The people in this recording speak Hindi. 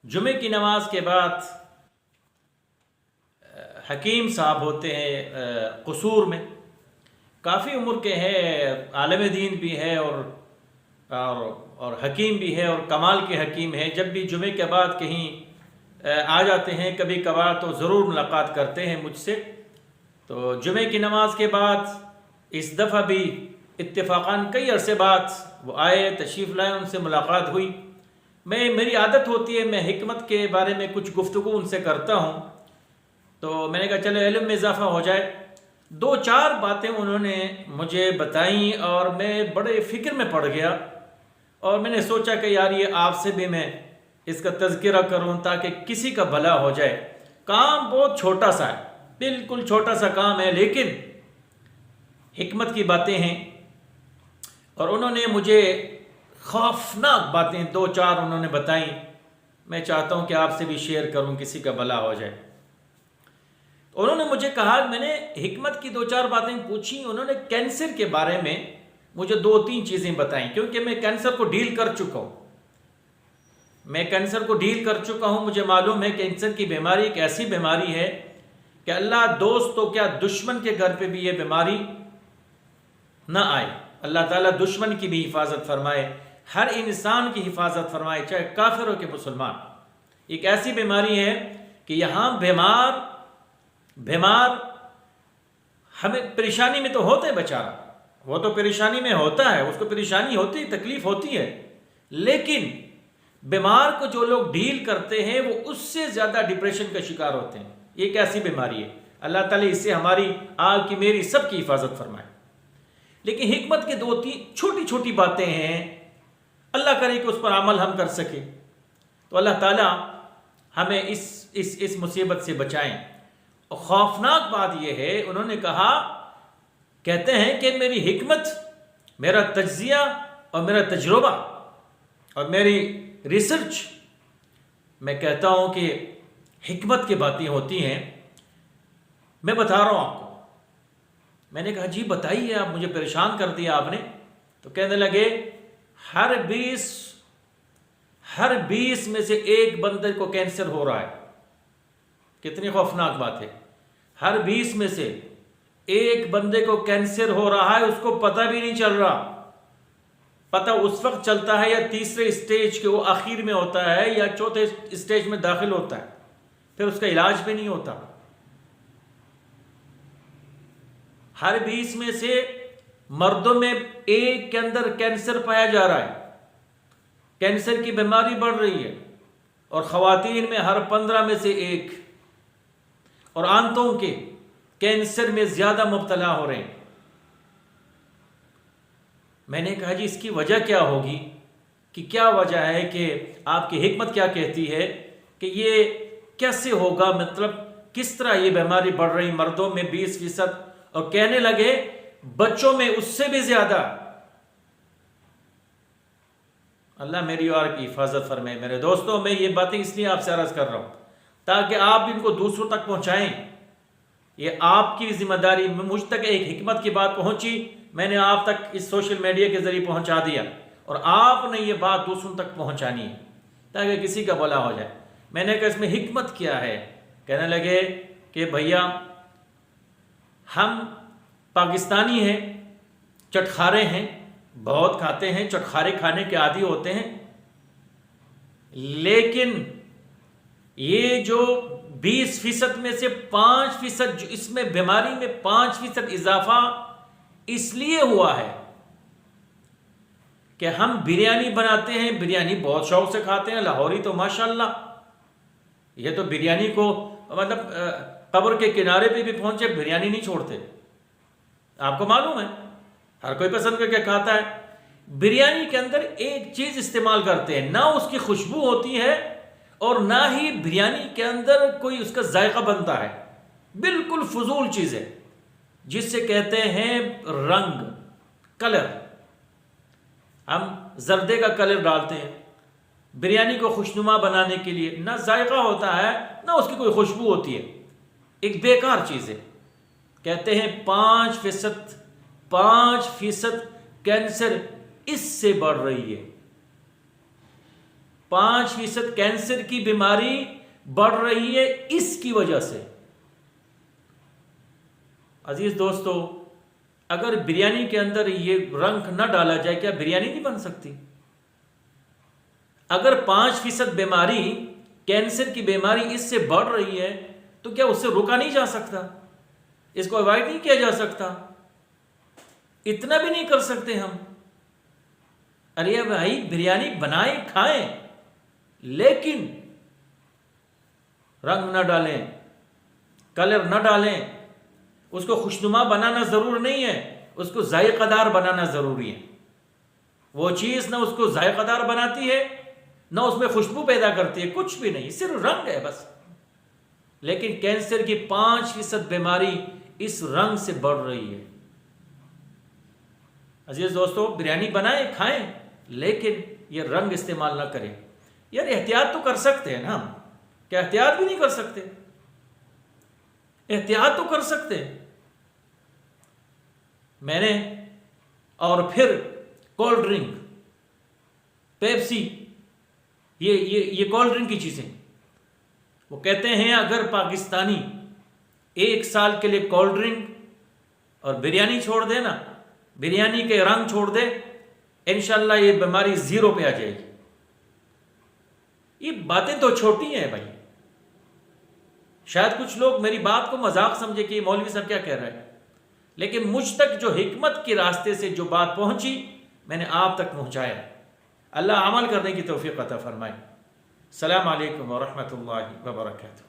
जुमे की नमाज के बाद हकीम साहब होते हैं कसूर में, काफ़ी उम्र के हैं, आलम दीन भी है और हकीम भी है और कमाल के हकीम हैं। जब भी जुमे के बाद कहीं आ जाते हैं कभी कभार तो ज़रूर मुलाकात करते हैं मुझसे। तो जुमे की नमाज के बाद इस दफ़ा भी इत्तेफाक़न कई अरसे बाद वो आए, तशरीफ़ लाए, उनसे मुलाकात हुई। मेरी आदत होती है मैं हिकमत के बारे में कुछ गुफ्तगू उनसे करता हूँ, तो मैंने कहा चलो इल्म में इजाफ़ा हो जाए। दो चार बातें उन्होंने मुझे बताई और मैं बड़े फ़िक्र में पड़ गया और मैंने सोचा कि यार ये आपसे भी मैं इसका तज़किरा करूँ ताकि किसी का भला हो जाए। काम बहुत छोटा सा है, बिल्कुल छोटा सा काम है, लेकिन हिकमत की बातें हैं और उन्होंने मुझे खौफनाक बातें दो चार उन्होंने बताई। मैं चाहता हूँ कि आपसे भी शेयर करूँ, किसी का भला हो जाए। उन्होंने मुझे कहा, मैंने हिकमत की दो चार बातें पूछी, उन्होंने कैंसर के बारे में मुझे दो तीन चीज़ें बताई, क्योंकि मैं कैंसर को डील कर चुका हूँ। मुझे मालूम है कैंसर की बीमारी एक ऐसी बीमारी है कि अल्लाह दोस्त तो क्या दुश्मन के घर पे भी ये बीमारी ना आए। अल्लाह ताला दुश्मन की भी हिफाजत फरमाए, हर इंसान की हिफाजत फरमाए, चाहे काफिर हो के मुसलमान। एक ऐसी बीमारी है कि यहाँ बीमार हमें परेशानी में तो होते हैं बेचारा, वो तो परेशानी में होता है, उसको परेशानी होती है, तकलीफ होती है, लेकिन बीमार को जो लोग डील करते हैं वो उससे ज़्यादा डिप्रेशन का शिकार होते हैं। एक ऐसी बीमारी है, अल्लाह ताला इससे हमारी, आपकी, मेरी, सबकी हिफाजत फरमाए। लेकिन हिकमत के दो तीन छोटी छोटी बातें हैं, अल्लाह करे कि उस पर अमल हम कर सके तो अल्लाह ताला हमें इस मुसीबत से बचाएं। और खौफनाक बात यह है, उन्होंने कहा, कहते हैं कि मेरी हिकमत, मेरा तज्जिया और मेरा तजुर्बा और मेरी रिसर्च, मैं कहता हूं कि हिकमत की बातें होती हैं, मैं बता रहा हूं आपको। मैंने कहा जी बताइए, आप मुझे परेशान कर दिया आपने। तो कहने लगे, हर 20 में से एक बंदे को कैंसर हो रहा है। कितनी खौफनाक बात है, हर 20 में से एक बंदे को कैंसर हो रहा है, उसको पता भी नहीं चल रहा। पता उस वक्त चलता है या तीसरे स्टेज के वो आखिर में होता है या चौथे स्टेज में दाखिल होता है, फिर उसका इलाज भी नहीं होता। हर 20 में से मर्दों में एक के अंदर कैंसर पाया जा रहा है, कैंसर की बीमारी बढ़ रही है, और खवातीन में हर 15 में से एक, और आंतों के कैंसर में ज्यादा मुब्तला हो रहे हैं। मैंने कहा जी इसकी वजह क्या होगी, कि क्या वजह है, कि आपकी हिकमत क्या कहती है कि ये कैसे होगा, मतलब किस तरह ये बीमारी बढ़ रही, मर्दों में 20%, और कहने लगे बच्चों में उससे भी ज्यादा। अल्लाह मेरी और की हिफाजत फरमाए। मेरे दोस्तों, मैं ये बातें इसलिए आपसे अर्ज कर रहा हूं ताकि आप इनको दूसरों तक पहुंचाएं। ये आपकी जिम्मेदारी। मुझ तक एक हिकमत की बात पहुंची, मैंने आप तक इस सोशल मीडिया के जरिए पहुंचा दिया, और आपने ये बात दूसरों तक पहुंचानी है ताकि किसी का भला हो जाए। मैंने कहा इसमें हिकमत क्या है। कहने लगे कि भैया हम पाकिस्तानी हैं, चटखारे हैं, बहुत खाते हैं, चटखारे खाने के आदी होते हैं, लेकिन ये जो 20% में से 5%, जो इसमें बीमारी में 5% इजाफा इसलिए हुआ है कि हम बिरयानी बनाते हैं, बिरयानी बहुत शौक से खाते हैं, लाहौरी तो माशाल्लाह, ये तो बिरयानी को मतलब कब्र के किनारे पे भी पहुंचे बिरयानी नहीं छोड़ते। आपको मालूम है, हर कोई पसंद करके खाता है। बिरयानी के अंदर एक चीज इस्तेमाल करते हैं, ना उसकी खुशबू होती है और ना ही बिरयानी के अंदर कोई उसका जायका बनता है, बिल्कुल फजूल चीज है, जिससे कहते हैं रंग, कलर। हम जर्दे का कलर डालते हैं बिरयानी को खुशनुमा बनाने के लिए, ना जायका होता है ना उसकी कोई खुशबू होती है, एक बेकार चीज है। कहते हैं 5% कैंसर इससे बढ़ रही है। 5% कैंसर की बीमारी बढ़ रही है इसकी वजह से। अजीज दोस्तों, अगर बिरयानी के अंदर ये रंग न डाला जाए, क्या बिरयानी नहीं बन सकती? अगर 5% बीमारी, कैंसर की बीमारी इससे बढ़ रही है, तो क्या उससे रोका नहीं जा सकता? इसको अवॉइड नहीं किया जा सकता? इतना भी नहीं कर सकते हम? अरे भाई, बिरयानी बनाएं, खाएं, लेकिन रंग न डालें, कलर न डालें। उसको खुशनुमा बनाना जरूर नहीं है, उसको जायकादार बनाना जरूरी है। वो चीज ना उसको जायकादार बनाती है, ना उसमें खुशबू पैदा करती है, कुछ भी नहीं, सिर्फ रंग है बस। लेकिन कैंसर की 5% बीमारी इस रंग से बढ़ रही है। अजीज दोस्तों, बिरयानी बनाएं, खाएं, लेकिन ये रंग इस्तेमाल ना करें। यार एहतियात तो कर सकते हैं ना हम, क्या एहतियात भी नहीं कर सकते? एहतियात तो कर सकते हैं। मैंने और फिर कोल्ड ड्रिंक, पेप्सी, ये कोल्ड ड्रिंक की चीजें, वो कहते हैं अगर पाकिस्तानी 1 साल के लिए कोल्ड ड्रिंक और बिरयानी छोड़ दे ना, बिरयानी के रंग छोड़ दे, इंशाल्लाह ये बीमारी 0 पे आ जाएगी। ये बातें तो छोटी हैं भाई। शायद कुछ लोग मेरी बात को मजाक समझे कि मौलवी साहब क्या कह रहे हैं, लेकिन मुझ तक जो हिकमत के रास्ते से जो बात पहुंची, मैंने आप तक पहुंचाया। अल्लाह अमल करने की तौफीक अता फरमाए। अस्सलामु अलैकुम व रहमतुल्लाहि व बरकातुहू।